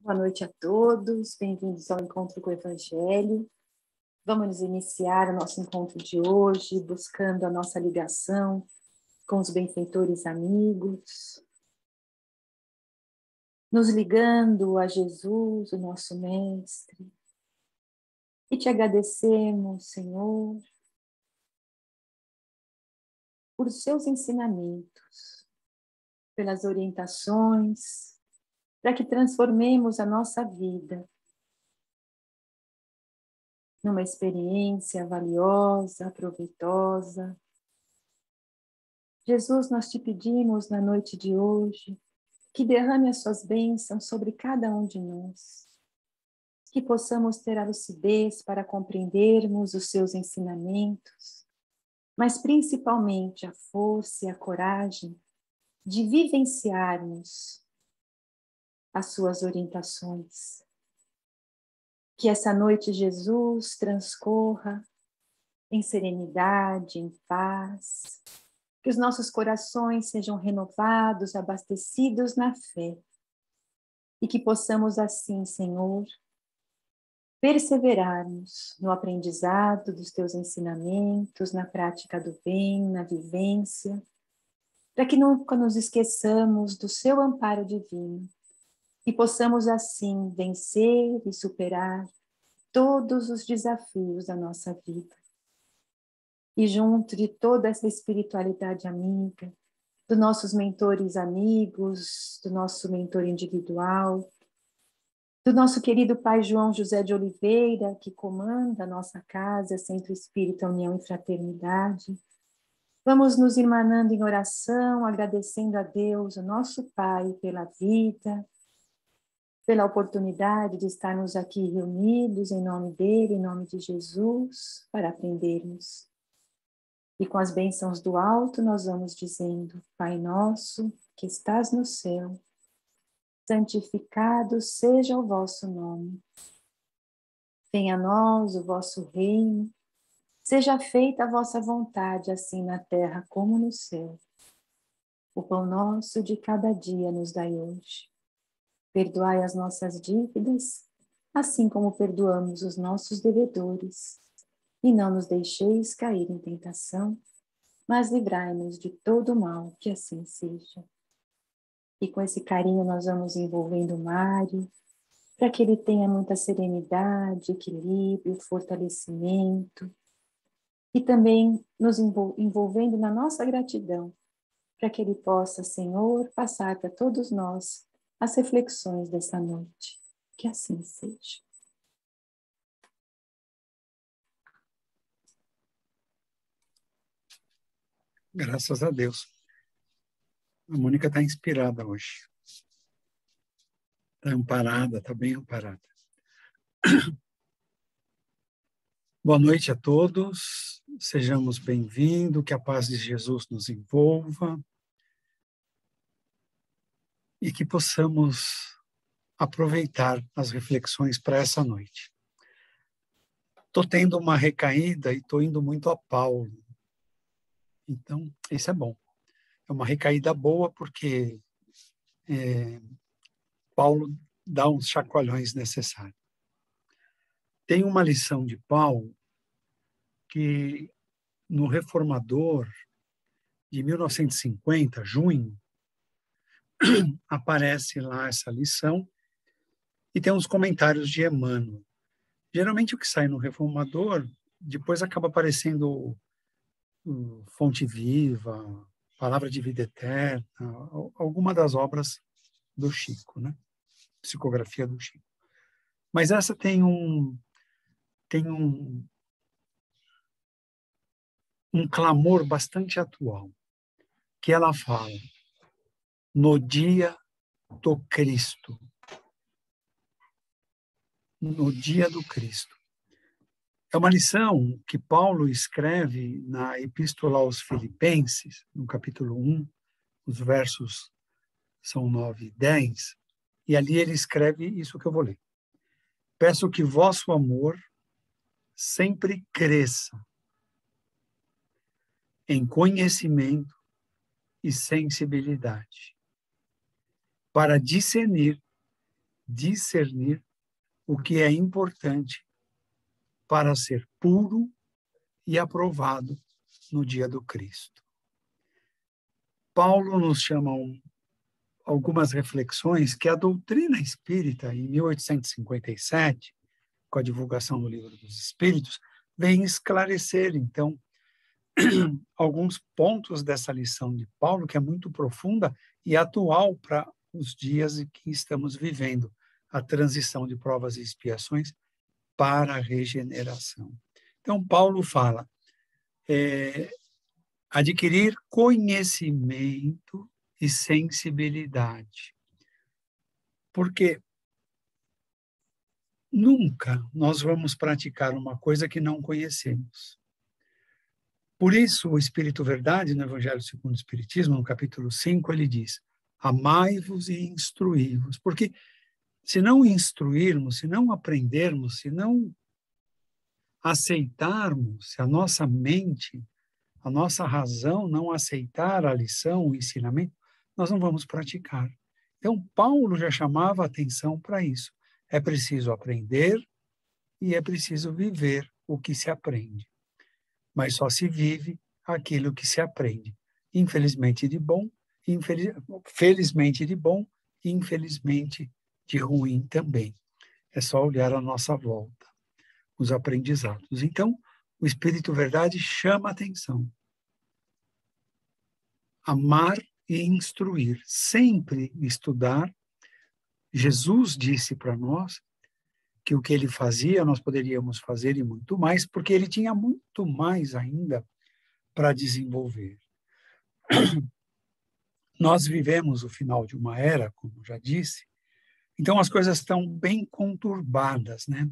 Boa noite a todos, bem-vindos ao Encontro com o Evangelho. Vamos iniciar o nosso encontro de hoje, buscando a nossa ligação com os benfeitores amigos, nos ligando a Jesus, o nosso Mestre, e te agradecemos, Senhor, por seus ensinamentos, pelas orientações, para que transformemos a nossa vida numa experiência valiosa, proveitosa. Jesus, nós te pedimos na noite de hoje que derrame as suas bênçãos sobre cada um de nós, que possamos ter a lucidez para compreendermos os seus ensinamentos, mas principalmente a força e a coragem de vivenciarmos as suas orientações. Que essa noite, Jesus, transcorra em serenidade, em paz, que os nossos corações sejam renovados, abastecidos na fé, e que possamos assim, Senhor, perseverarmos no aprendizado dos teus ensinamentos, na prática do bem, na vivência, para que nunca nos esqueçamos do seu amparo divino e possamos assim vencer e superar todos os desafios da nossa vida. E junto de toda essa espiritualidade amiga, dos nossos mentores amigos, do nosso mentor individual, do nosso querido Pai João José de Oliveira, que comanda a nossa casa, Centro Espírita União e Fraternidade. Vamos nos irmanando em oração, agradecendo a Deus, o nosso Pai, pela vida, pela oportunidade de estarmos aqui reunidos em nome dele, em nome de Jesus, para aprendermos. E com as bênçãos do alto nós vamos dizendo: Pai nosso, que estás no céu, santificado seja o vosso nome. Venha a nós o vosso reino, seja feita a vossa vontade, assim na terra como no céu. O pão nosso de cada dia nos dai hoje. Perdoai as nossas dívidas, assim como perdoamos os nossos devedores. E não nos deixeis cair em tentação, mas livrai-nos de todo mal, que assim seja. E com esse carinho nós vamos envolvendo o Mário, para que ele tenha muita serenidade, equilíbrio, fortalecimento, e também nos envolvendo na nossa gratidão, para que ele possa, Senhor, passar para todos nós as reflexões dessa noite. Que assim seja. Graças a Deus. A Mônica está inspirada hoje. Está amparada, está bem amparada. Boa noite a todos. Sejamos bem-vindos. Que a paz de Jesus nos envolva. E que possamos aproveitar as reflexões para essa noite. Estou tendo uma recaída e estou indo muito a Paulo. Então, isso é bom. É uma recaída boa porque Paulo dá uns chacoalhões necessários. Tem uma lição de Paulo que no Reformador de 1950, junho, aparece lá essa lição e tem uns comentários de Emmanuel. Geralmente o que sai no Reformador depois acaba aparecendo Fonte Viva, Palavra de Vida Eterna, alguma das obras do Chico, né? Psicografia do Chico. Mas essa tem um clamor bastante atual, que ela fala: no dia do Cristo. No dia do Cristo. É uma lição que Paulo escreve na Epístola aos Filipenses, no capítulo 1, os versos são 9 e 10, e ali ele escreve isso que eu vou ler. Peço que vosso amor sempre cresça em conhecimento e sensibilidade, para discernir discernir o que é importante para ser puro e aprovado no dia do Cristo. Paulo nos chama algumas reflexões que a doutrina espírita, em 1857, com a divulgação do Livro dos Espíritos, vem esclarecer, então, alguns pontos dessa lição de Paulo, que é muito profunda e atual para os dias em que estamos vivendo, a transição de provas e expiações para a regeneração. Então, Paulo fala, adquirir conhecimento e sensibilidade. Porque nunca nós vamos praticar uma coisa que não conhecemos. Por isso, o Espírito Verdade, no Evangelho segundo o Espiritismo, no capítulo 5, ele diz, amai-vos e instruí-vos. Porque se não instruirmos, se não aprendermos, se não aceitarmos, se a nossa mente, a nossa razão não aceitar a lição, o ensinamento, nós não vamos praticar. Então, Paulo já chamava a atenção para isso. É preciso aprender e é preciso viver o que se aprende. Mas só se vive aquilo que se aprende. Infelizmente de bom, felizmente de bom, infelizmente de ruim também. É só olhar à nossa volta, os aprendizados. Então, o Espírito Verdade chama a atenção. Amar e instruir, sempre estudar. Jesus disse para nós que o que ele fazia nós poderíamos fazer e muito mais, porque ele tinha muito mais ainda para desenvolver. Nós vivemos o final de uma era, como já disse, então as coisas estão bem conturbadas, né?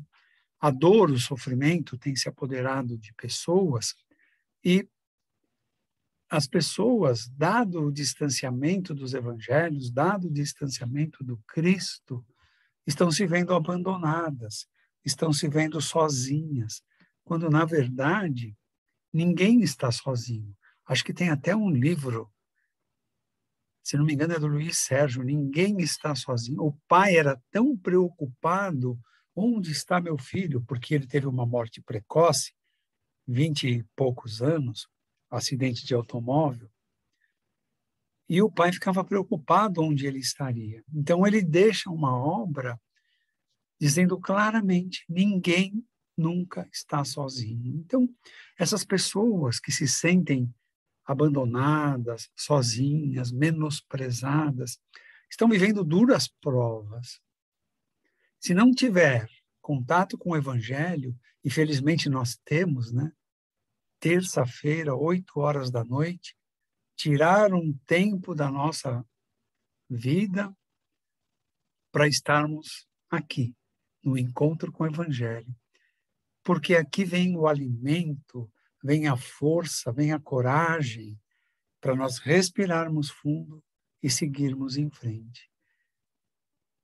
A dor, o sofrimento tem se apoderado de pessoas e as pessoas, dado o distanciamento dos evangelhos, dado o distanciamento do Cristo, estão se vendo abandonadas, estão se vendo sozinhas, quando, na verdade, ninguém está sozinho. Acho que tem até um livro, se não me engano é do Luiz Sérgio, Ninguém Está Sozinho. O pai era tão preocupado, onde está meu filho? Porque ele teve uma morte precoce, 20 e poucos anos, acidente de automóvel, e o pai ficava preocupado onde ele estaria. Então, ele deixa uma obra dizendo claramente, ninguém nunca está sozinho. Então, essas pessoas que se sentem abandonadas, sozinhas, menosprezadas, estão vivendo duras provas. Se não tiver contato com o Evangelho, e felizmente nós temos, né? Terça-feira, 8 horas da noite, tirar um tempo da nossa vida para estarmos aqui, no encontro com o Evangelho. Porque aqui vem o alimento, vem a força, vem a coragem para nós respirarmos fundo e seguirmos em frente.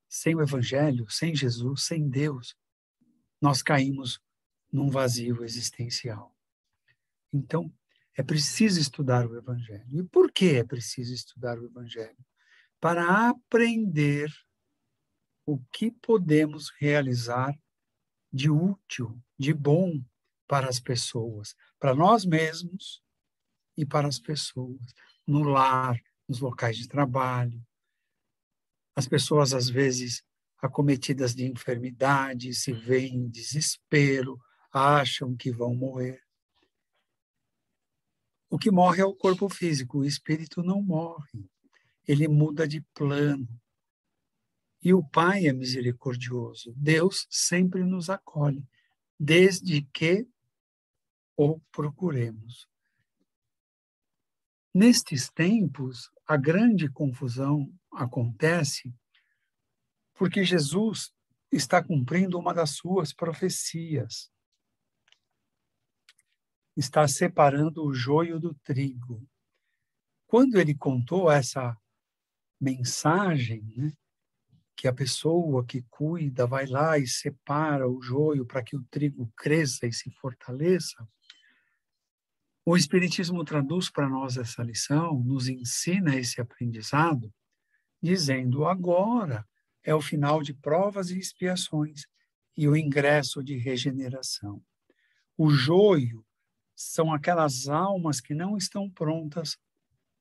Sem o Evangelho, sem Jesus, sem Deus, nós caímos num vazio existencial. Então, é preciso estudar o Evangelho. E por que é preciso estudar o Evangelho? Para aprender o que podemos realizar de útil, de bom para as pessoas, para nós mesmos e para as pessoas, no lar, nos locais de trabalho. As pessoas, às vezes, acometidas de enfermidade, se veem em desespero, acham que vão morrer. O que morre é o corpo físico, o espírito não morre. Ele muda de plano. E o Pai é misericordioso. Deus sempre nos acolhe, desde que o procuremos. Nestes tempos, a grande confusão acontece porque Jesus está cumprindo uma das suas profecias. Está separando o joio do trigo. Quando ele contou essa mensagem, né, que a pessoa que cuida vai lá e separa o joio para que o trigo cresça e se fortaleça, o Espiritismo traduz para nós essa lição, nos ensina esse aprendizado, dizendo agora é o final de provas e expiações e o ingresso de regeneração. O joio são aquelas almas que não estão prontas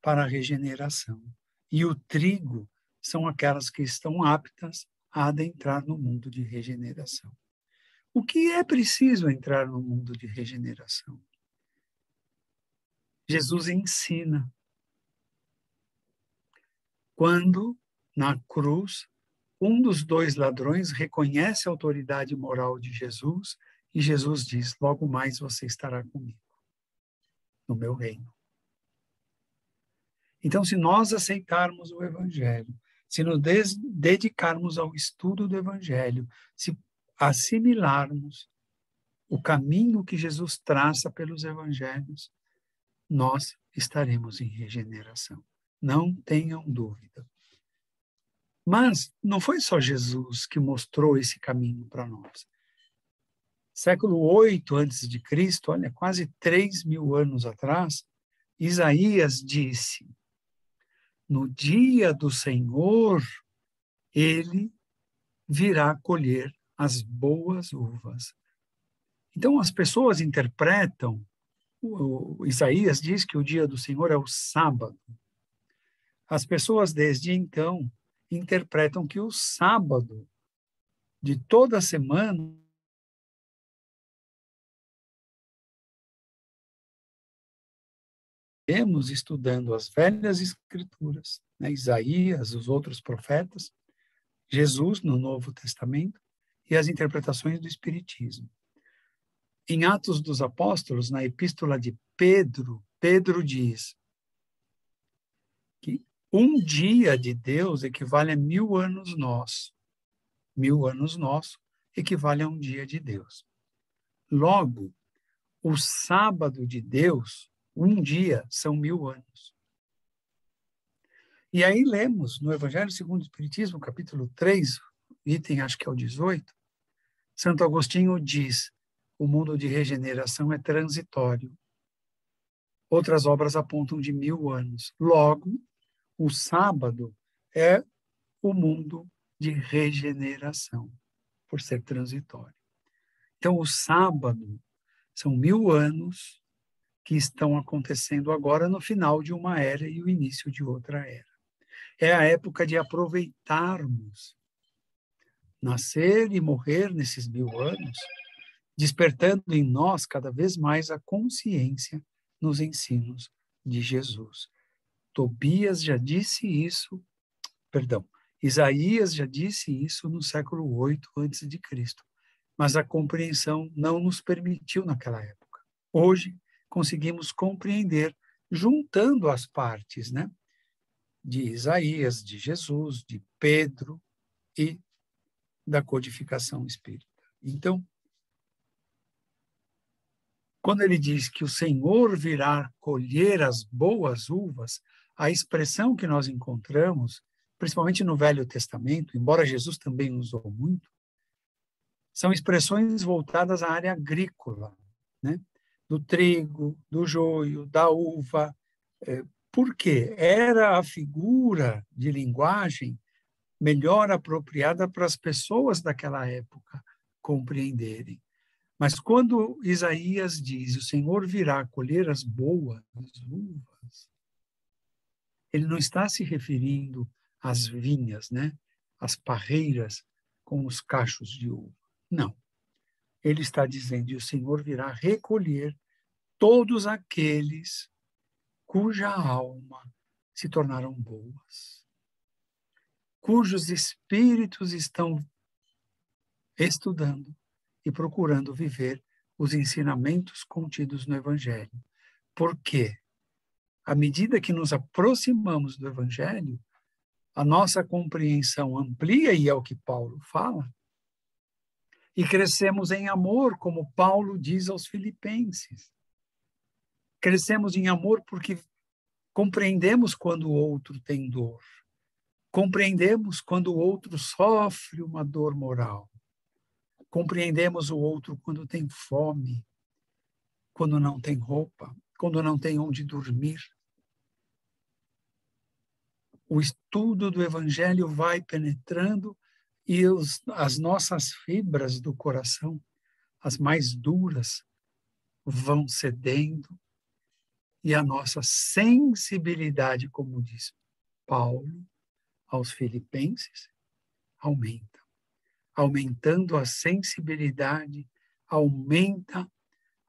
para a regeneração. E o trigo são aquelas que estão aptas a adentrar no mundo de regeneração. O que é preciso entrar no mundo de regeneração? Jesus ensina. Quando, na cruz, um dos dois ladrões reconhece a autoridade moral de Jesus e Jesus diz: logo mais você estará comigo, no meu reino. Então, se nós aceitarmos o Evangelho, se nos dedicarmos ao estudo do Evangelho, se assimilarmos o caminho que Jesus traça pelos Evangelhos, nós estaremos em regeneração. Não tenham dúvida. Mas não foi só Jesus que mostrou esse caminho para nós. Século 8 antes de Cristo, olha, quase 3.000 anos atrás, Isaías disse: no dia do Senhor, ele virá colher as boas uvas. Então as pessoas interpretam, o Isaías diz que o dia do Senhor é o sábado. As pessoas desde então interpretam que o sábado de toda a semana temos estudando as velhas escrituras, né, Isaías, os outros profetas, Jesus no Novo Testamento e as interpretações do Espiritismo. Em Atos dos Apóstolos, na epístola de Pedro, Pedro diz que um dia de Deus equivale a 1.000 anos nossos. 1.000 anos nossos equivale a um dia de Deus. Logo, o sábado de Deus, um dia são 1.000 anos. E aí lemos no Evangelho segundo o Espiritismo, capítulo 3, item acho que é o 18, Santo Agostinho diz: o mundo de regeneração é transitório. Outras obras apontam de 1.000 anos. Logo, o sábado é o mundo de regeneração, por ser transitório. Então, o sábado são 1.000 anos que estão acontecendo agora no final de uma era e o início de outra era. É a época de aproveitarmos nascer e morrer nesses 1.000 anos, despertando em nós cada vez mais a consciência nos ensinos de Jesus. Tobias já disse isso, Isaías já disse isso no século 8 antes de Cristo, mas a compreensão não nos permitiu naquela época. Hoje conseguimos compreender juntando as partes, né, de Isaías, de Jesus, de Pedro e da codificação espírita. Então, quando ele diz que o Senhor virá colher as boas uvas, a expressão que nós encontramos, principalmente no Velho Testamento, embora Jesus também usou muito, são expressões voltadas à área agrícola, né? Do trigo, do joio, da uva. Por quê? Era a figura de linguagem melhor apropriada para as pessoas daquela época compreenderem. Mas quando Isaías diz, o Senhor virá colher as boas uvas, ele não está se referindo às vinhas, né? Às parreiras com os cachos de uva. Não. Ele está dizendo, e o Senhor virá recolher todos aqueles cuja alma se tornaram boas, cujos espíritos estão estudando e procurando viver os ensinamentos contidos no Evangelho. Porque, à medida que nos aproximamos do Evangelho, a nossa compreensão amplia, e é o que Paulo fala, e crescemos em amor, como Paulo diz aos Filipenses. Crescemos em amor porque compreendemos quando o outro tem dor. Compreendemos quando o outro sofre uma dor moral. Compreendemos o outro quando tem fome, quando não tem roupa, quando não tem onde dormir. O estudo do Evangelho vai penetrando e as nossas fibras do coração, as mais duras, vão cedendo e a nossa sensibilidade, como diz Paulo aos Filipenses, aumenta. Aumentando a sensibilidade, aumenta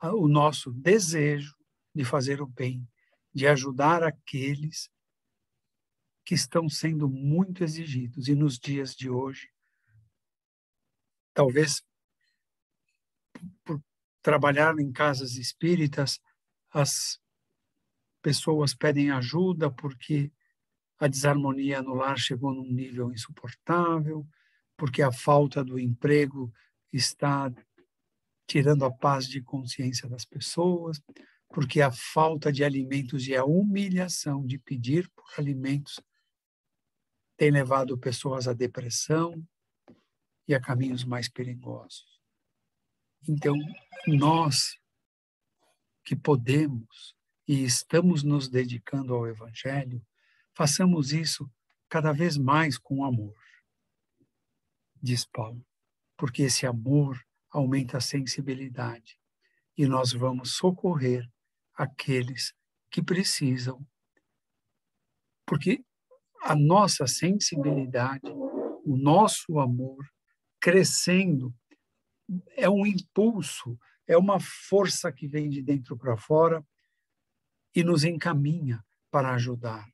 o nosso desejo de fazer o bem, de ajudar aqueles que estão sendo muito exigidos. E nos dias de hoje, talvez por trabalhar em casas espíritas, as pessoas pedem ajuda porque a desarmonia no lar chegou num nível insuportável, porque a falta do emprego está tirando a paz de consciência das pessoas, porque a falta de alimentos e a humilhação de pedir por alimentos tem levado pessoas à depressão e a caminhos mais perigosos. Então, nós que podemos e estamos nos dedicando ao Evangelho, façamos isso cada vez mais com amor, diz Paulo, porque esse amor aumenta a sensibilidade e nós vamos socorrer aqueles que precisam, porque a nossa sensibilidade, o nosso amor crescendo é um impulso, é uma força que vem de dentro para fora e nos encaminha para ajudar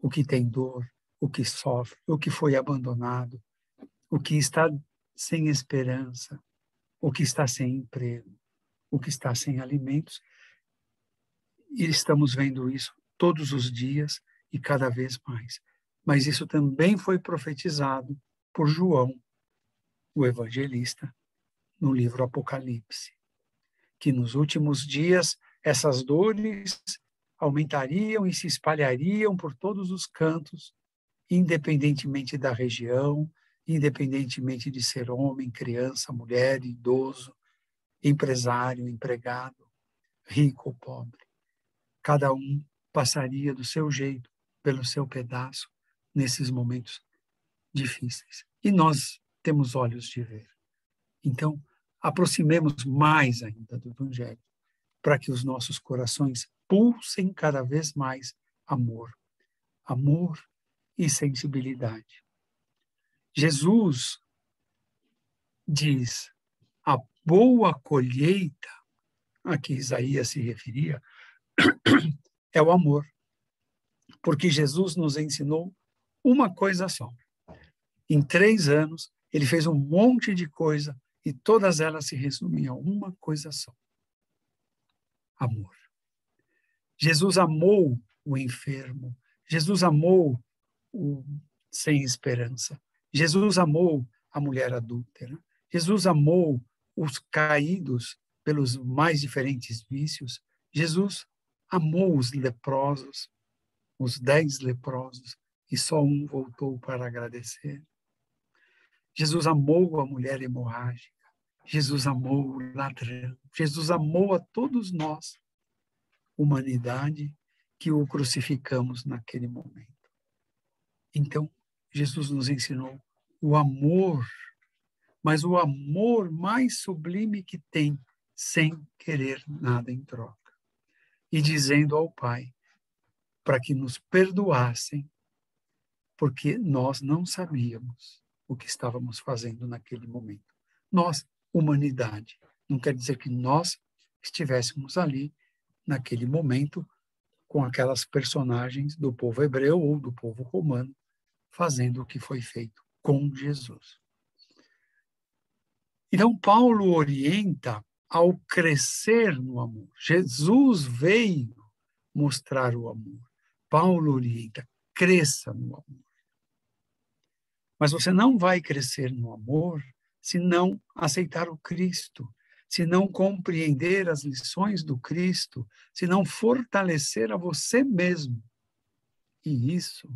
o que tem dor, o que sofre, o que foi abandonado, o que está sem esperança, o que está sem emprego, o que está sem alimentos. E estamos vendo isso todos os dias e cada vez mais. Mas isso também foi profetizado por João, o evangelista, no livro Apocalipse, que nos últimos dias essas dores aumentariam e se espalhariam por todos os cantos, independentemente da região, independentemente de ser homem, criança, mulher, idoso, empresário, empregado, rico ou pobre. Cada um passaria do seu jeito, pelo seu pedaço, nesses momentos difíceis. E nós temos olhos de ver. Então, aproximemos mais ainda do Evangelho, para que os nossos corações pulsem cada vez mais amor. Amor e sensibilidade. Jesus diz, a boa colheita, a que Isaías se referia, é o amor. Porque Jesus nos ensinou uma coisa só. Em 3 anos, ele fez um monte de coisa e todas elas se resumiam a uma coisa só. Amor. Jesus amou o enfermo. Jesus amou o sem esperança. Jesus amou a mulher adúltera. Jesus amou os caídos pelos mais diferentes vícios. Jesus amou os leprosos, os 10 leprosos, e só um voltou para agradecer. Jesus amou a mulher hemorrágica. Jesus amou o ladrão. Jesus amou a todos nós, humanidade, que o crucificamos naquele momento. Então, Jesus nos ensinou o amor, mas o amor mais sublime que tem, sem querer nada em troca. E dizendo ao Pai, para que nos perdoassem, porque nós não sabíamos o que estávamos fazendo naquele momento. Nós, humanidade, não quer dizer que nós estivéssemos ali, naquele momento, com aquelas personagens do povo hebreu ou do povo romano, fazendo o que foi feito com Jesus. Então, Paulo orienta ao crescer no amor. Jesus veio mostrar o amor. Paulo orienta, cresça no amor. Mas você não vai crescer no amor se não aceitar o Cristo, se não compreender as lições do Cristo, se não fortalecer a você mesmo. E isso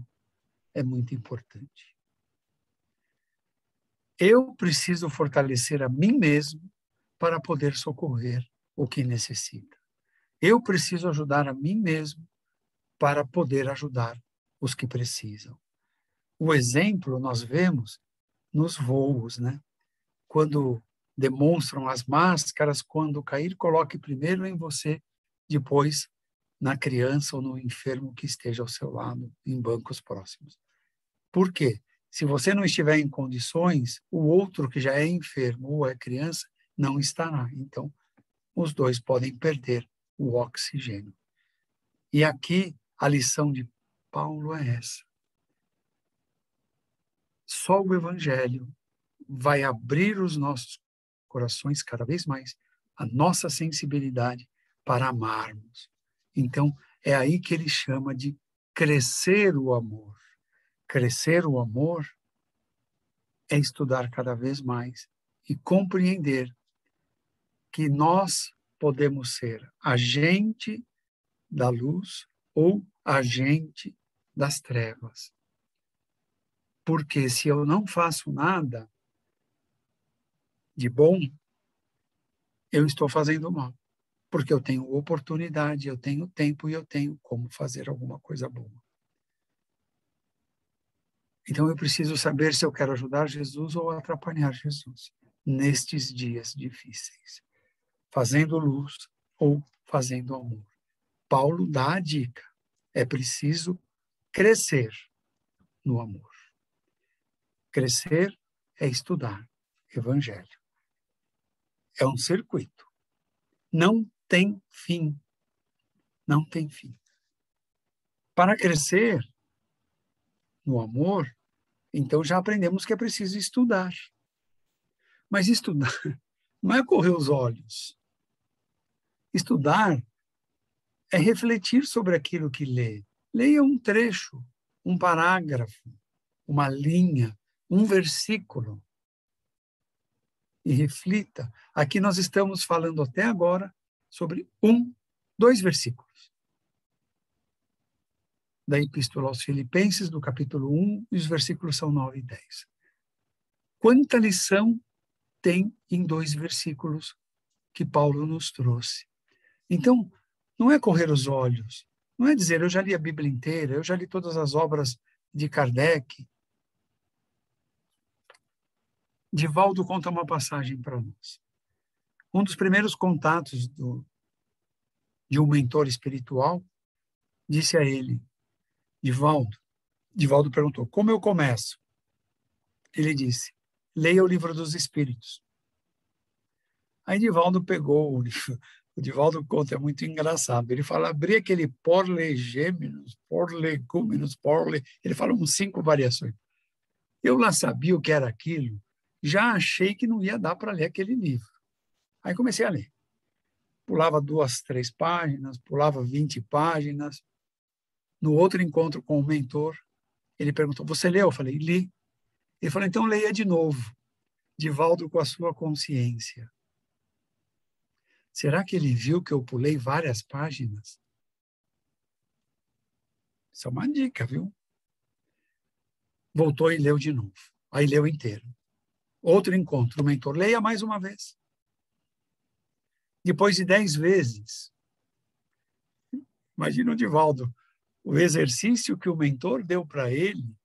é muito importante. Eu preciso fortalecer a mim mesmo para poder socorrer o que necessita. Eu preciso ajudar a mim mesmo para poder ajudar os que precisam. O exemplo nós vemos nos voos, né? Quando demonstram as máscaras, quando cair, coloque primeiro em você, depois na criança ou no enfermo que esteja ao seu lado, em bancos próximos. Por quê? Se você não estiver em condições, o outro que já é enfermo ou é criança não estará. Então, os dois podem perder o oxigênio. E aqui a lição de Paulo é essa. Só o Evangelho vai abrir os nossos corações cada vez mais, a nossa sensibilidade para amarmos. Então, é aí que ele chama de crescer o amor. Crescer o amor é estudar cada vez mais e compreender que nós podemos ser agente da luz ou agente das trevas. Porque se eu não faço nada de bom, eu estou fazendo mal. Porque eu tenho oportunidade, eu tenho tempo e eu tenho como fazer alguma coisa boa. Então eu preciso saber se eu quero ajudar Jesus ou atrapalhar Jesus nestes dias difíceis, fazendo luz ou fazendo amor. Paulo dá a dica, é preciso crescer no amor. Crescer é estudar Evangelho. É um circuito. Não tem fim. Não tem fim. Para crescer no amor, então já aprendemos que é preciso estudar. Mas estudar não é correr os olhos. Estudar é refletir sobre aquilo que lê. Leia um trecho, um parágrafo, uma linha, um versículo. E reflita. Aqui nós estamos falando até agora sobre 2 versículos da Epístola aos Filipenses, do capítulo 1, e os versículos são 9 e 10. Quanta lição tem em 2 versículos que Paulo nos trouxe. Então, não é correr os olhos, não é dizer, eu já li a Bíblia inteira, eu já li todas as obras de Kardec. Divaldo conta uma passagem para nós. Um dos primeiros contatos de um mentor espiritual disse a ele, Divaldo perguntou, como eu começo? Ele disse, leia o livro dos Espíritos. Aí Divaldo pegou o livro. O Divaldo conta, é muito engraçado. Ele fala, abri aquele por legêmenos, por legúmenos, ele fala uns 5 variações. Eu lá sabia o que era aquilo, já achei que não ia dar para ler aquele livro. Aí comecei a ler. Pulava 2, 3 páginas, pulava 20 páginas. No outro encontro com o mentor, ele perguntou, você leu? Eu falei, li. Ele falou, então leia de novo. Divaldo com a sua consciência. Será que ele viu que eu pulei várias páginas? Isso é uma dica, viu? Voltou e leu de novo. Aí leu inteiro. Outro encontro, o mentor, leia mais uma vez. Depois de 10 vezes. Imagina o Divaldo, o exercício que o mentor deu para ele,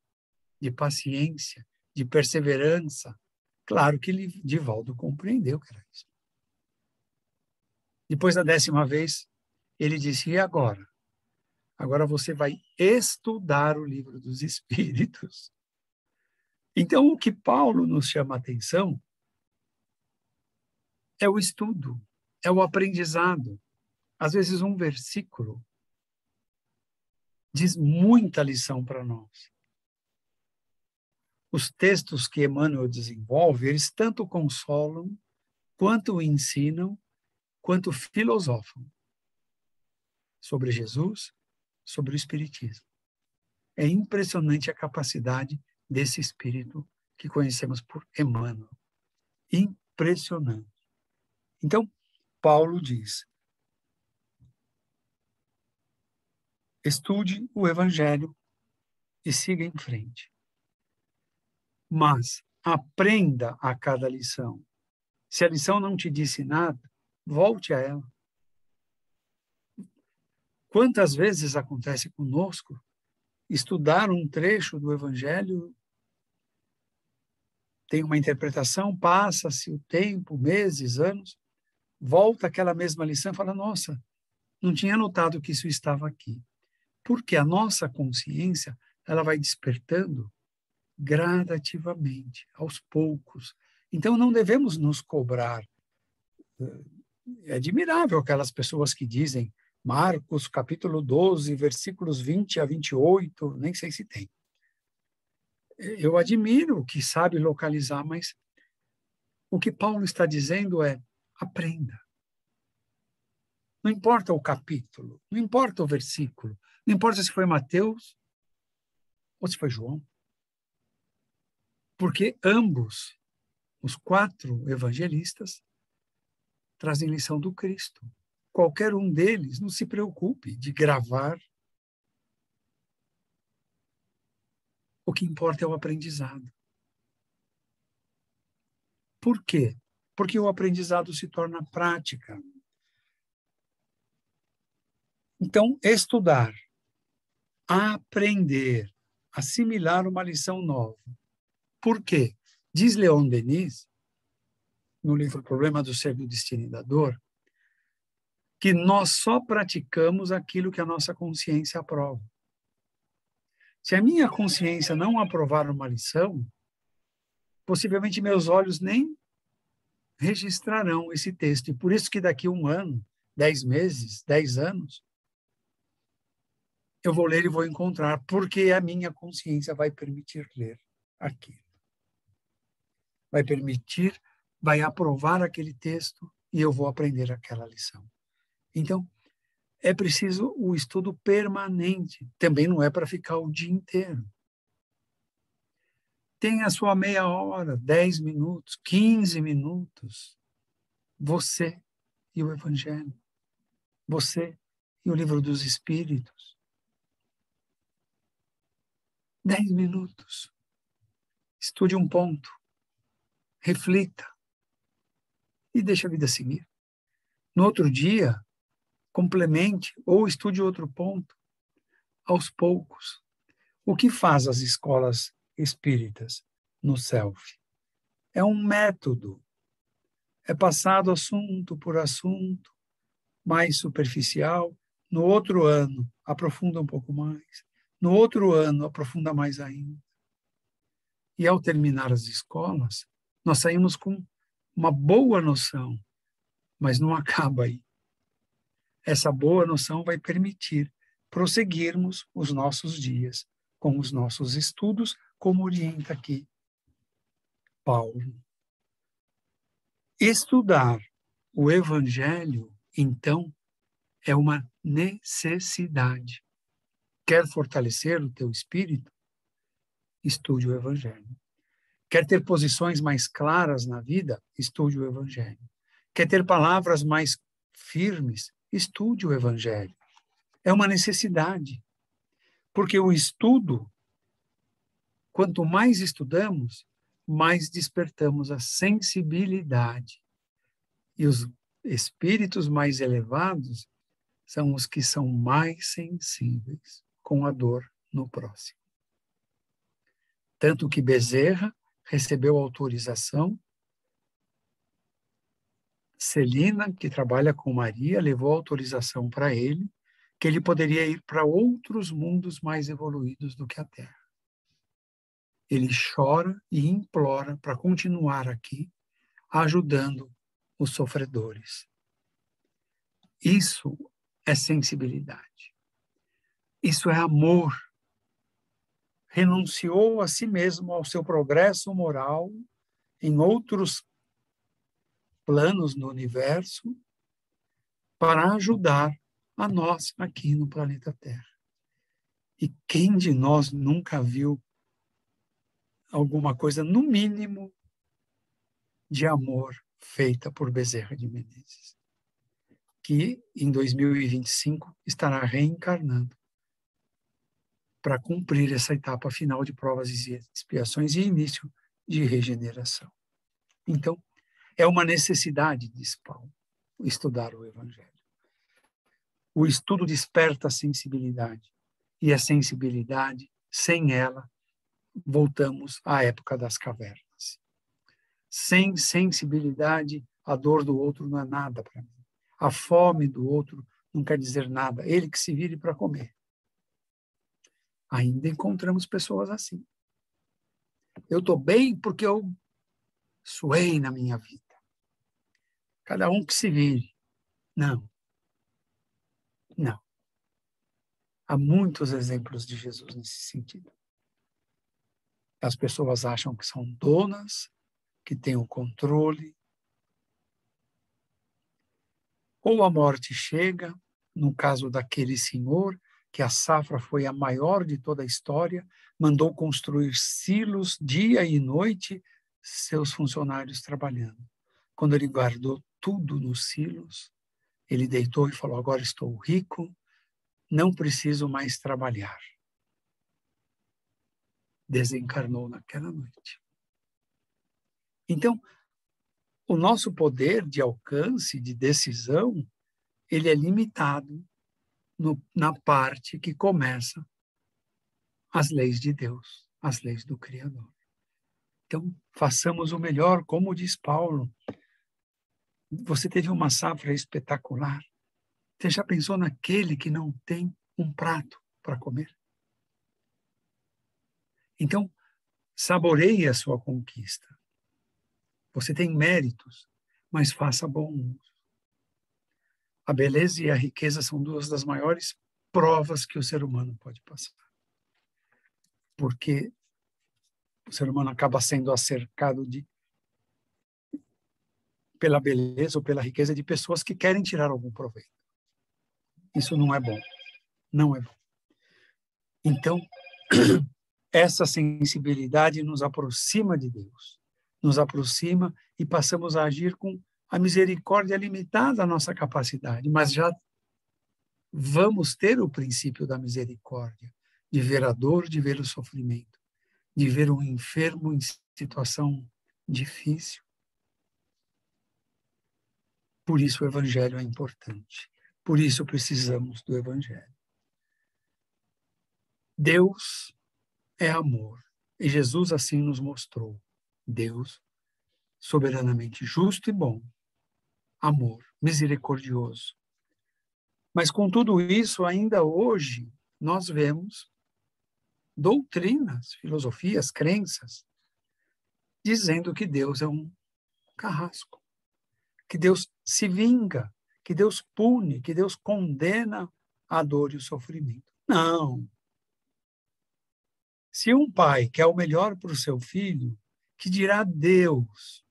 de paciência, de perseverança. Claro que Divaldo compreendeu que era isso. Depois da 10ª vez, ele disse, e agora? Agora você vai estudar o livro dos Espíritos. Então, o que Paulo nos chama a atenção é o estudo, é o aprendizado. Às vezes, um versículo diz muita lição para nós. Os textos que Emmanuel desenvolve, eles tanto consolam, quanto ensinam, quanto filosofam sobre Jesus, sobre o Espiritismo. É impressionante a capacidade desse espírito que conhecemos por Emmanuel. Impressionante. Então, Paulo diz, estude o Evangelho e siga em frente. Mas aprenda a cada lição. Se a lição não te disse nada, volte a ela. Quantas vezes acontece conosco estudar um trecho do Evangelho tem uma interpretação, passa-se o tempo, meses, anos, volta aquela mesma lição e fala, nossa, não tinha notado que isso estava aqui. Porque a nossa consciência, ela vai despertando gradativamente, aos poucos. Então, não devemos nos cobrar. É admirável aquelas pessoas que dizem Marcos, capítulo 12, versículos 20 a 28, nem sei se tem. Eu admiro que sabe localizar, mas o que Paulo está dizendo é, aprenda. Não importa o capítulo, não importa o versículo, não importa se foi Mateus ou se foi João. Porque ambos, os 4 evangelistas, trazem lição do Cristo. Qualquer um deles, não se preocupe de gravar. O que importa é o aprendizado. Por quê? Porque o aprendizado se torna prática. Então, estudar, aprender, assimilar uma lição nova. Por quê? Diz Leon Denis, no livro Problema do Ser, do Destino e da Dor, que nós só praticamos aquilo que a nossa consciência aprova. Se a minha consciência não aprovar uma lição, possivelmente meus olhos nem registrarão esse texto. E por isso que daqui a 1 ano, 10 meses, 10 anos, eu vou ler e vou encontrar, porque a minha consciência vai permitir ler aquilo. Vai permitir, vai aprovar aquele texto e eu vou aprender aquela lição. Então, é preciso o estudo permanente. Também não é para ficar o dia inteiro. Tem a sua meia hora, 10 minutos, 15 minutos. Você e o Evangelho. Você e o Livro dos Espíritos. 10 minutos. Estude um ponto. Reflita. E deixe a vida seguir. No outro dia, complemente ou estude outro ponto, aos poucos. O que faz as escolas espíritas no SELF? É um método. É passado assunto por assunto, mais superficial. No outro ano, aprofunda um pouco mais. No outro ano, aprofunda mais ainda. E ao terminar as escolas, nós saímos com uma boa noção, mas não acaba aí. Essa boa noção vai permitir prosseguirmos os nossos dias com os nossos estudos, como orienta aqui Paulo. Estudar o Evangelho, então, é uma necessidade. Quer fortalecer o teu espírito? Estude o Evangelho. Quer ter posições mais claras na vida? Estude o Evangelho. Quer ter palavras mais firmes? Estude o Evangelho. É uma necessidade. Porque o estudo, quanto mais estudamos, mais despertamos a sensibilidade. E os espíritos mais elevados são os que são mais sensíveis com a dor no próximo. Tanto que Bezerra recebeu autorização, Celina, que trabalha com Maria, levou autorização para ele, que ele poderia ir para outros mundos mais evoluídos do que a Terra. Ele chora e implora para continuar aqui, ajudando os sofredores. Isso é sensibilidade. Isso é amor. Renunciou a si mesmo, ao seu progresso moral, em outros planos no universo, para ajudar a nós aqui no planeta Terra. E quem de nós nunca viu alguma coisa, no mínimo, de amor feita por Bezerra de Menezes, que em 2025 estará reencarnando para cumprir essa etapa final de provas e expiações e início de regeneração. Então, é uma necessidade, diz Paulo, estudar o Evangelho. O estudo desperta a sensibilidade, e a sensibilidade, sem ela, voltamos à época das cavernas. sem sensibilidade, a dor do outro não é nada para mim. A fome do outro não quer dizer nada. Ele que se vire para comer. Ainda encontramos pessoas assim. Eu estou bem porque eu suei na minha vida. Cada um que se vire. Não. Não. Há muitos exemplos de Jesus nesse sentido. As pessoas acham que são donas, que têm o controle. Ou a morte chega, no caso daquele senhor, que a safra foi a maior de toda a história, mandou construir silos dia e noite, seus funcionários trabalhando. Quando ele guardou tudo nos silos, ele deitou e falou: agora estou rico, não preciso mais trabalhar. Desencarnou naquela noite. Então, o nosso poder de alcance, de decisão, ele é limitado na parte que começa as leis de Deus, as leis do Criador. Então, façamos o melhor, como diz Paulo. Você teve uma safra espetacular. Você já pensou naquele que não tem um prato para comer? Então, saboreie a sua conquista. Você tem méritos, mas faça bom uso. A beleza e a riqueza são duas das maiores provas que o ser humano pode passar. Porque o ser humano acaba sendo cercado pela beleza ou pela riqueza de pessoas que querem tirar algum proveito. Isso não é bom. Não é bom. Então, essa sensibilidade nos aproxima de Deus. Nos aproxima e passamos a agir com a misericórdia limitada à nossa capacidade, mas já vamos ter o princípio da misericórdia, de ver a dor, de ver o sofrimento, de ver um enfermo em situação difícil. Por isso o Evangelho é importante. Por isso precisamos do Evangelho. Deus é amor. E Jesus assim nos mostrou. Deus, soberanamente justo e bom. Amor, misericordioso. Mas com tudo isso, ainda hoje, nós vemos doutrinas, filosofias, crenças, dizendo que Deus é um carrasco. Que Deus se vinga, que Deus pune, que Deus condena a dor e o sofrimento. Não. Se um pai quer o melhor para o seu filho, que dirá Deus,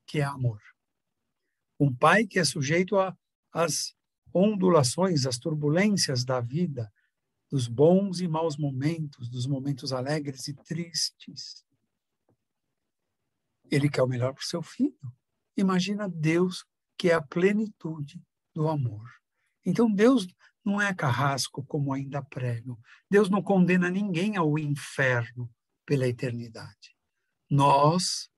que é amor. Um pai que é sujeito às ondulações, às turbulências da vida, dos bons e maus momentos, dos momentos alegres e tristes. Ele quer o melhor para o seu filho. Imagina Deus, que é a plenitude do amor. Então, Deus não é carrasco, como ainda pregam. Deus não condena ninguém ao inferno pela eternidade. Nós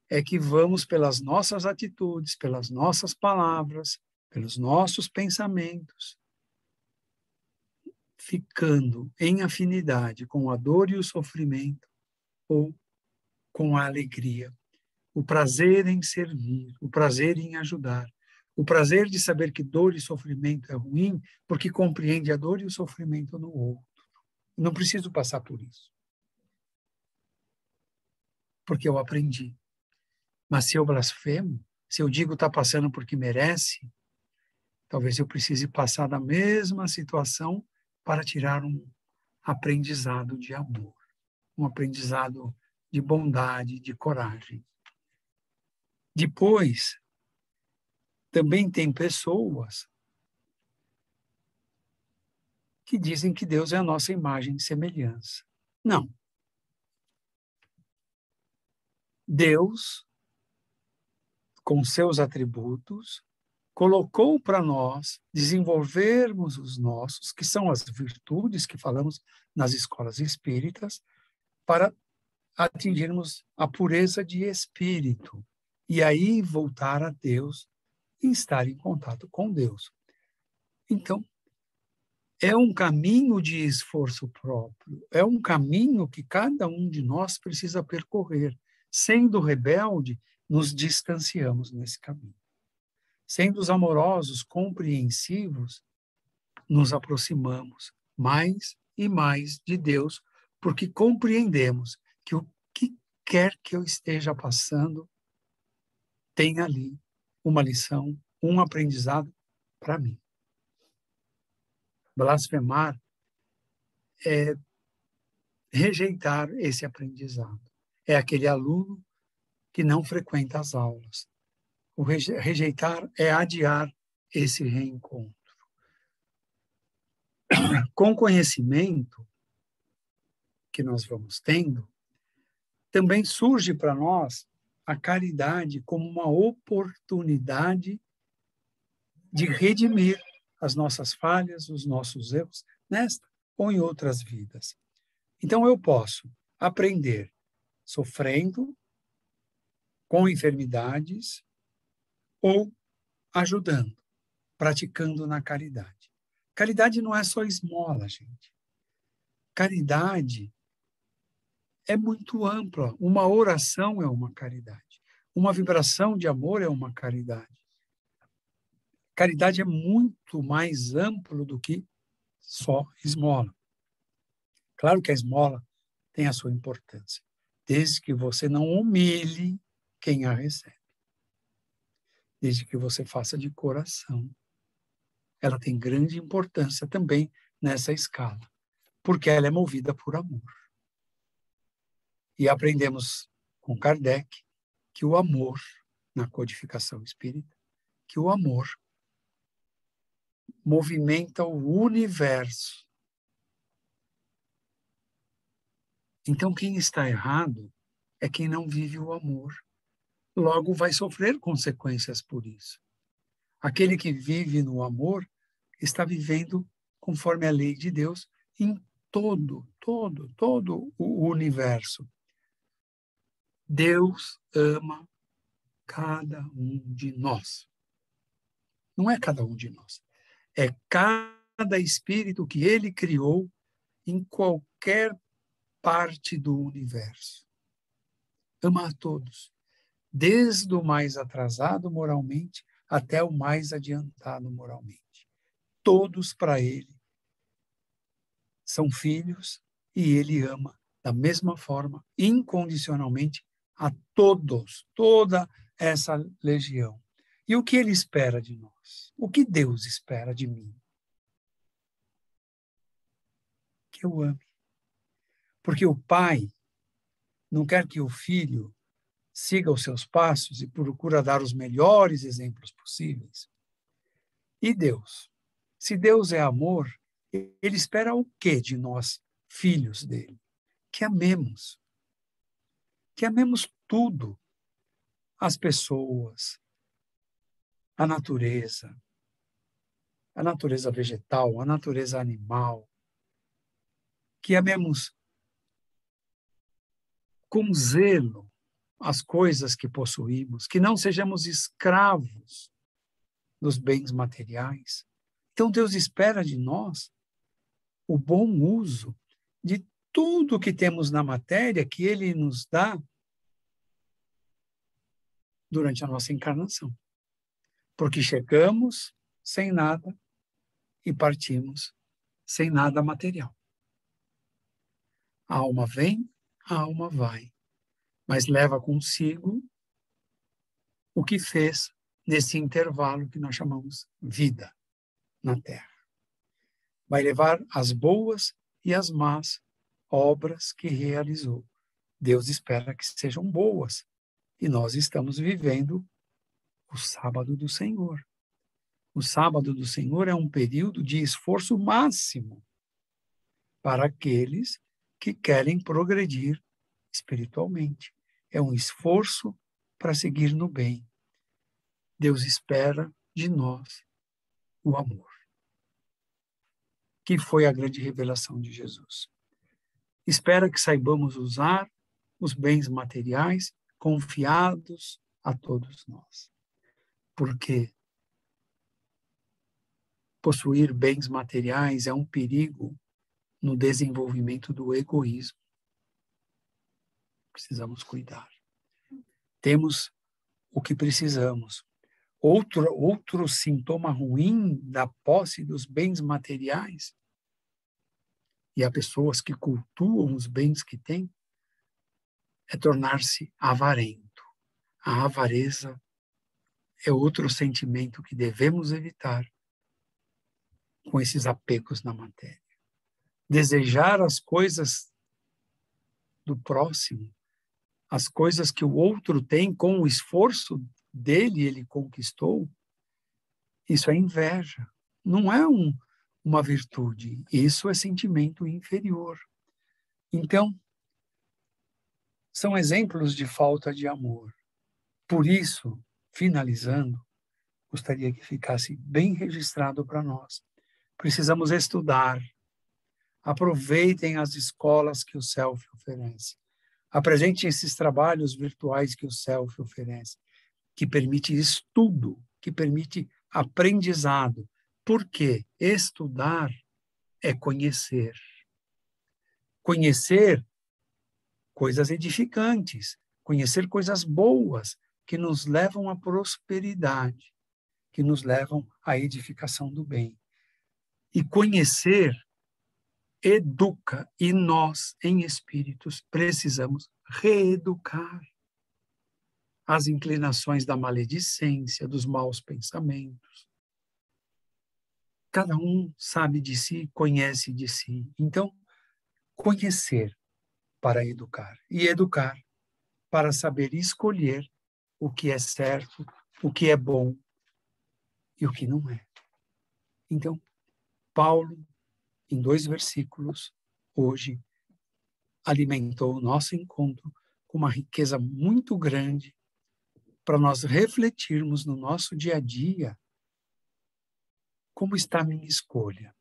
é que vamos, pelas nossas atitudes, pelas nossas palavras, pelos nossos pensamentos, ficando em afinidade com a dor e o sofrimento ou com a alegria. O prazer em servir, o prazer em ajudar, o prazer de saber que dor e sofrimento é ruim, porque compreende a dor e o sofrimento no outro. Não preciso passar por isso. Porque eu aprendi. Mas se eu blasfemo, se eu digo está passando porque merece, talvez eu precise passar da mesma situação para tirar um aprendizado de amor, um aprendizado de bondade, de coragem. Depois, também tem pessoas que dizem que Deus é a nossa imagem e semelhança. Não. Deus, com seus atributos, colocou para nós desenvolvermos os nossos, que são as virtudes que falamos nas escolas espíritas, para atingirmos a pureza de espírito. E aí voltar a Deus e estar em contato com Deus. Então, é um caminho de esforço próprio, é um caminho que cada um de nós precisa percorrer. Sendo rebelde, nos distanciamos nesse caminho. Sendo os amorosos, compreensivos, nos aproximamos mais e mais de Deus, porque compreendemos que o que quer que eu esteja passando tem ali uma lição, um aprendizado para mim. Blasfemar é rejeitar esse aprendizado. É aquele aluno que não frequenta as aulas. O rejeitar é adiar esse reencontro. Com conhecimento que nós vamos tendo, também surge para nós a caridade como uma oportunidade de redimir as nossas falhas, os nossos erros, nesta ou em outras vidas. Então eu posso aprender sofrendo, com enfermidades, ou ajudando, praticando na caridade. Caridade não é só esmola, gente. Caridade é muito ampla. Uma oração é uma caridade. Uma vibração de amor é uma caridade. Caridade é muito mais amplo do que só esmola. Claro que a esmola tem a sua importância, desde que você não humilhe quem a recebe. Desde que você faça de coração. Ela tem grande importância também nessa escala, porque ela é movida por amor. E aprendemos com Kardec que o amor, na codificação espírita, que o amor movimenta o universo. Então, quem está errado é quem não vive o amor. Logo, vai sofrer consequências por isso. Aquele que vive no amor está vivendo conforme a lei de Deus em todo o universo. Deus ama cada um de nós. Não é cada um de nós. É cada espírito que ele criou em qualquer parte do universo. Ama a todos, desde o mais atrasado moralmente até o mais adiantado moralmente. Todos para ele são filhos e ele ama da mesma forma, incondicionalmente, a todos, toda essa legião. E o que ele espera de nós? O que Deus espera de mim? Que eu ame. Porque o pai não quer que o filho siga os seus passos e procura dar os melhores exemplos possíveis. E Deus? Se Deus é amor, ele espera o quê de nós, filhos dele? Que amemos. Que amemos tudo. As pessoas, a natureza vegetal, a natureza animal. Que amemos com zelo as coisas que possuímos, que não sejamos escravos dos bens materiais. Então Deus espera de nós o bom uso de tudo que temos na matéria que Ele nos dá durante a nossa encarnação. Porque chegamos sem nada e partimos sem nada material. A alma vem, a alma vai, mas leva consigo o que fez nesse intervalo que nós chamamos vida na Terra. Vai levar as boas e as más obras que realizou. Deus espera que sejam boas. E nós estamos vivendo o sábado do Senhor. O sábado do Senhor é um período de esforço máximo para aqueles que querem progredir espiritualmente. É um esforço para seguir no bem. Deus espera de nós o amor, que foi a grande revelação de Jesus. Espera que saibamos usar os bens materiais confiados a todos nós. Por quê? possuir bens materiais é um perigo no desenvolvimento do egoísmo. Precisamos cuidar. Temos o que precisamos. Outro sintoma ruim da posse dos bens materiais, e há pessoas que cultuam os bens que têm, é tornar-se avarento. A avareza é outro sentimento que devemos evitar com esses apegos na matéria. Desejar as coisas do próximo, as coisas que o outro tem com o esforço dele, ele conquistou, isso é inveja. Não é uma virtude, isso é sentimento inferior. Então, são exemplos de falta de amor. Por isso, finalizando, gostaria que ficasse bem registrado para nós. Precisamos estudar. Aproveitem as escolas que o Self oferece. Apresentem esses trabalhos virtuais que o Self oferece, que permite estudo, que permite aprendizado. Porque estudar é conhecer. Conhecer coisas edificantes, conhecer coisas boas que nos levam à prosperidade, que nos levam à edificação do bem. E conhecer educa, e nós, em espíritos, precisamos reeducar as inclinações da maledicência, dos maus pensamentos. Cada um sabe de si, conhece de si. Então, conhecer para educar, e educar para saber escolher o que é certo, o que é bom e o que não é. Então, Paulo, em 2 versículos, hoje, alimentou o nosso encontro com uma riqueza muito grande para nós refletirmos no nosso dia a dia como está a minha escolha.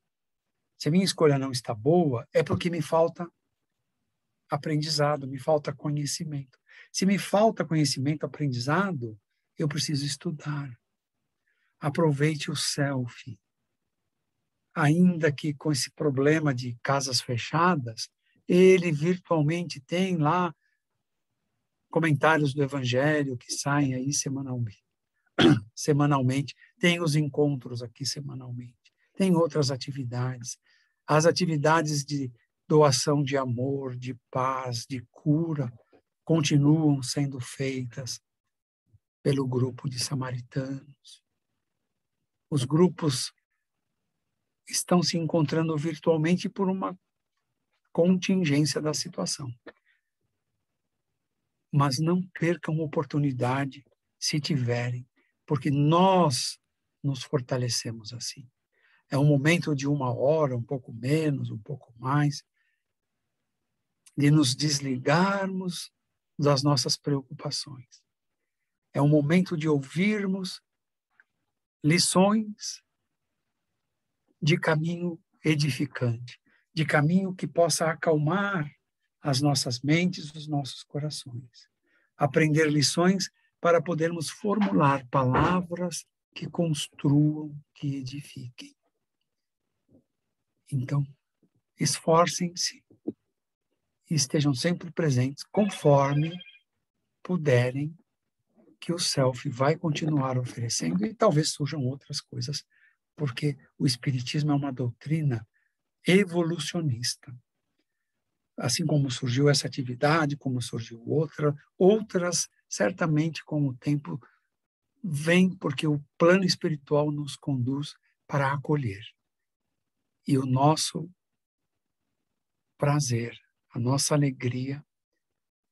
Se a minha escolha não está boa, é porque me falta aprendizado, me falta conhecimento. Se me falta conhecimento, aprendizado, eu preciso estudar. Aproveite o self. Ainda que com esse problema de casas fechadas, ele virtualmente tem lá comentários do Evangelho que saem aí semanalmente, tem os encontros aqui semanalmente, tem outras atividades, as atividades de doação de amor, de paz, de cura, continuam sendo feitas pelo grupo de samaritanos. Os grupos estão se encontrando virtualmente por uma contingência da situação. Mas não percam oportunidade se tiverem, porque nós nos fortalecemos assim. É um momento de 1 hora, um pouco menos, um pouco mais, de nos desligarmos das nossas preocupações. É um momento de ouvirmos lições de caminho edificante, de caminho que possa acalmar as nossas mentes, os nossos corações. Aprender lições para podermos formular palavras que construam, que edifiquem. Então, esforcem-se e estejam sempre presentes, conforme puderem, que o Self vai continuar oferecendo, e talvez surjam outras coisas, porque o Espiritismo é uma doutrina evolucionista. Assim como surgiu essa atividade, como surgiu outras, certamente com o tempo vem, porque o plano espiritual nos conduz para acolher. E o nosso prazer, a nossa alegria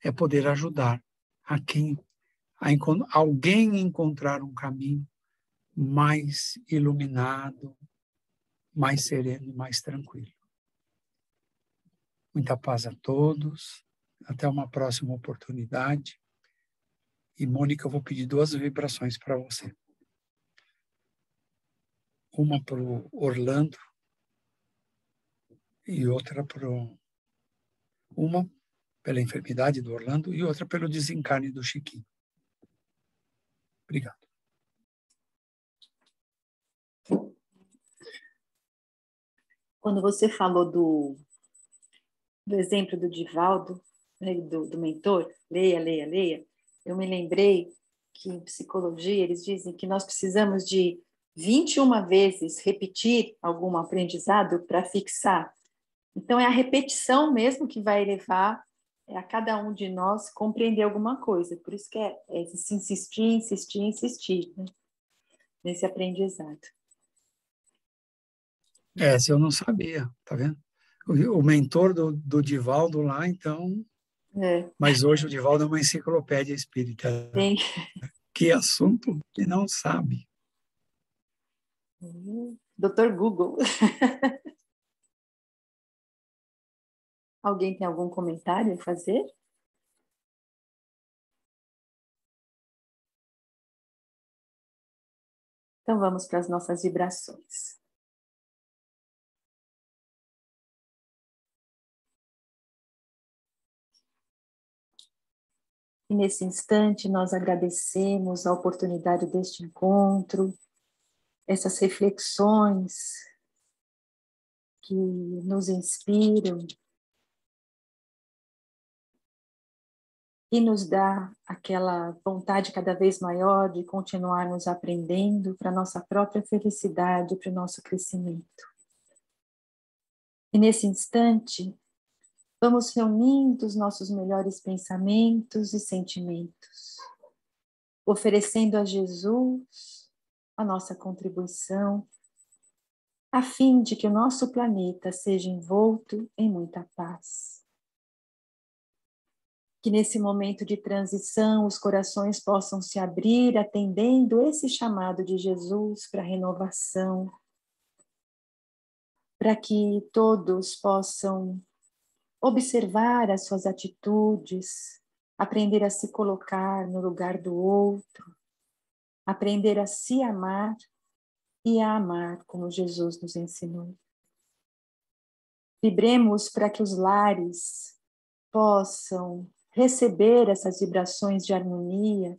é poder ajudar alguém encontrar um caminho mais iluminado, mais sereno e mais tranquilo. Muita paz a todos. Até uma próxima oportunidade. E, Mônica, eu vou pedir 2 vibrações para você. Uma para o Orlando e outra uma pela enfermidade do Orlando e outra pelo desencarne do Chiquinho. Obrigado. Quando você falou do exemplo do Divaldo, né, do mentor, leia, leia, leia, eu me lembrei que em psicologia eles dizem que nós precisamos de 21 vezes repetir algum aprendizado para fixar. Então, é a repetição mesmo que vai levar a cada um de nós compreender alguma coisa. Por isso que é se insistir, insistir, insistir, né, nesse aprendizado. Se eu não sabia, tá vendo? O mentor do Divaldo lá, então... Mas hoje o Divaldo é uma enciclopédia espírita. Tem. Que assunto que não sabe. Doutor Google. Alguém tem algum comentário a fazer? Então vamos para as nossas vibrações. E nesse instante nós agradecemos a oportunidade deste encontro, essas reflexões que nos inspiram e nos dá aquela vontade cada vez maior de continuarmos aprendendo para a nossa própria felicidade, para o nosso crescimento. E nesse instante, vamos reunindo os nossos melhores pensamentos e sentimentos, oferecendo a Jesus a nossa contribuição, a fim de que o nosso planeta seja envolto em muita paz. Que nesse momento de transição os corações possam se abrir atendendo esse chamado de Jesus para renovação, para que todos possam observar as suas atitudes, aprender a se colocar no lugar do outro, aprender a se amar e a amar como Jesus nos ensinou. Vibremos para que os lares possam receber essas vibrações de harmonia,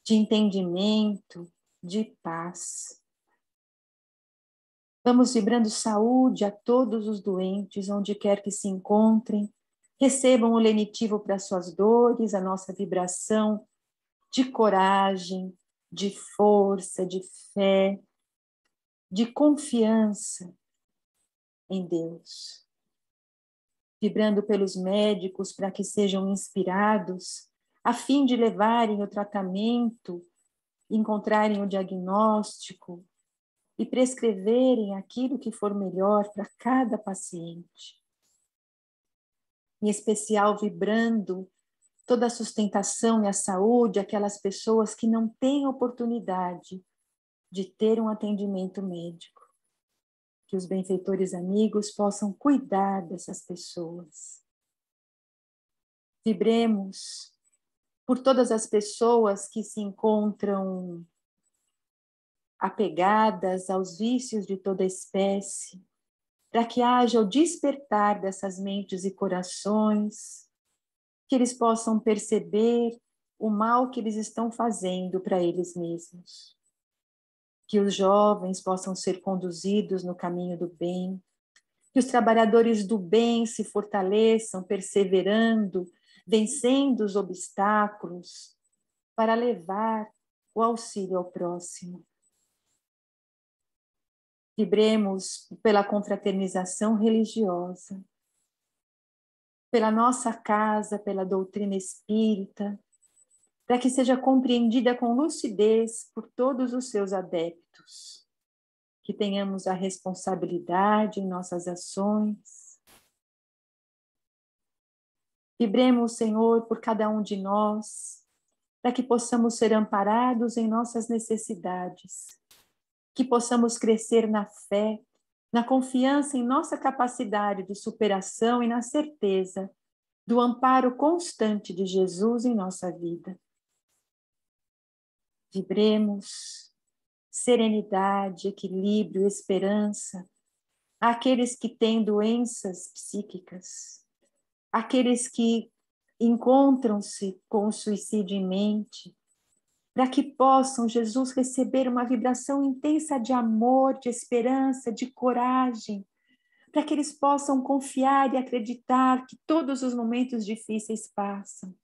de entendimento, de paz. Vamos vibrando saúde a todos os doentes, onde quer que se encontrem. Recebam o lenitivo para suas dores, a nossa vibração de coragem, de força, de fé, de confiança em Deus. Vibrando pelos médicos para que sejam inspirados, a fim de levarem o tratamento, encontrarem o diagnóstico e prescreverem aquilo que for melhor para cada paciente. Em especial, vibrando toda a sustentação e a saúde, aquelas pessoas que não têm oportunidade de ter um atendimento médico. Que os benfeitores amigos possam cuidar dessas pessoas. Vibremos por todas as pessoas que se encontram apegadas aos vícios de toda espécie, para que haja o despertar dessas mentes e corações, que eles possam perceber o mal que eles estão fazendo para eles mesmos. Que os jovens possam ser conduzidos no caminho do bem, que os trabalhadores do bem se fortaleçam, perseverando, vencendo os obstáculos, para levar o auxílio ao próximo. Vibremos pela confraternização religiosa, pela nossa casa, pela doutrina espírita, para que seja compreendida com lucidez por todos os seus adeptos, que tenhamos a responsabilidade em nossas ações. Vibremos, Senhor, por cada um de nós, para que possamos ser amparados em nossas necessidades, que possamos crescer na fé, na confiança em nossa capacidade de superação e na certeza do amparo constante de Jesus em nossa vida. Vibremos serenidade, equilíbrio, esperança àqueles que têm doenças psíquicas, àqueles que encontram-se com o suicídio em mente, para que possam, Jesus, receber uma vibração intensa de amor, de esperança, de coragem, para que eles possam confiar e acreditar que todos os momentos difíceis passam.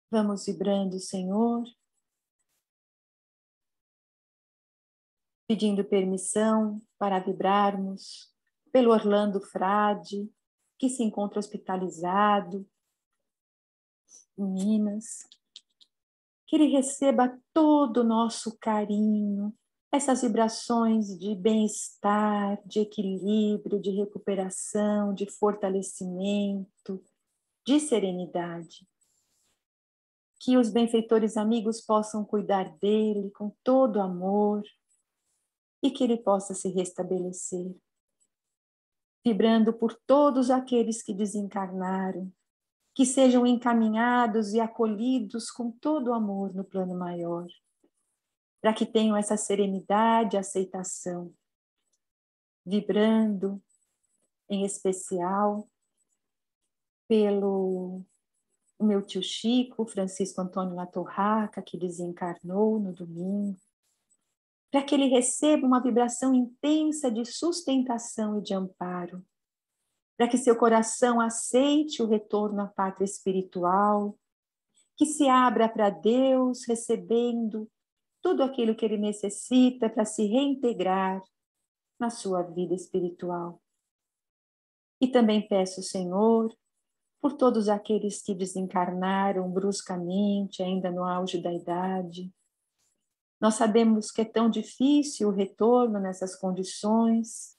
Vamos vibrando, Senhor, pedindo permissão para vibrarmos pelo Orlando Frade, que se encontra hospitalizado em Minas. Que ele receba todo o nosso carinho, essas vibrações de bem-estar, de equilíbrio, de recuperação, de fortalecimento, de serenidade. Que os benfeitores amigos possam cuidar dele com todo amor e que ele possa se restabelecer. Vibrando por todos aqueles que desencarnaram, que sejam encaminhados e acolhidos com todo amor no plano maior, para que tenham essa serenidade e aceitação, vibrando em especial pelo o meu tio Chico, Francisco Antônio Latorraca, que desencarnou no domingo, para que ele receba uma vibração intensa de sustentação e de amparo, para que seu coração aceite o retorno à pátria espiritual, que se abra para Deus, recebendo tudo aquilo que ele necessita para se reintegrar na sua vida espiritual. E também peço, Senhor, por todos aqueles que desencarnaram bruscamente, ainda no auge da idade. Nós sabemos que é tão difícil o retorno nessas condições,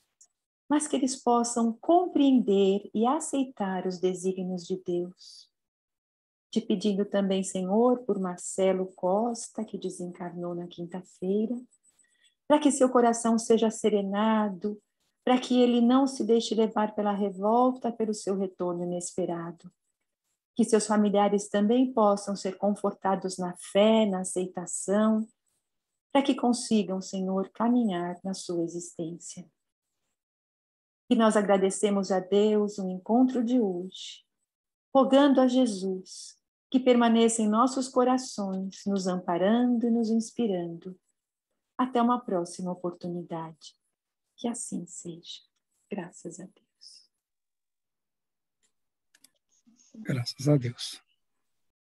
mas que eles possam compreender e aceitar os desígnios de Deus. Te pedindo também, Senhor, por Marcelo Costa, que desencarnou na quinta-feira, para que seu coração seja serenado, para que ele não se deixe levar pela revolta, pelo seu retorno inesperado. Que seus familiares também possam ser confortados na fé, na aceitação, para que consigam, Senhor, caminhar na sua existência. E nós agradecemos a Deus o encontro de hoje, rogando a Jesus que permaneça em nossos corações, nos amparando e nos inspirando. Até uma próxima oportunidade. Que assim seja. Graças a Deus. Graças a Deus.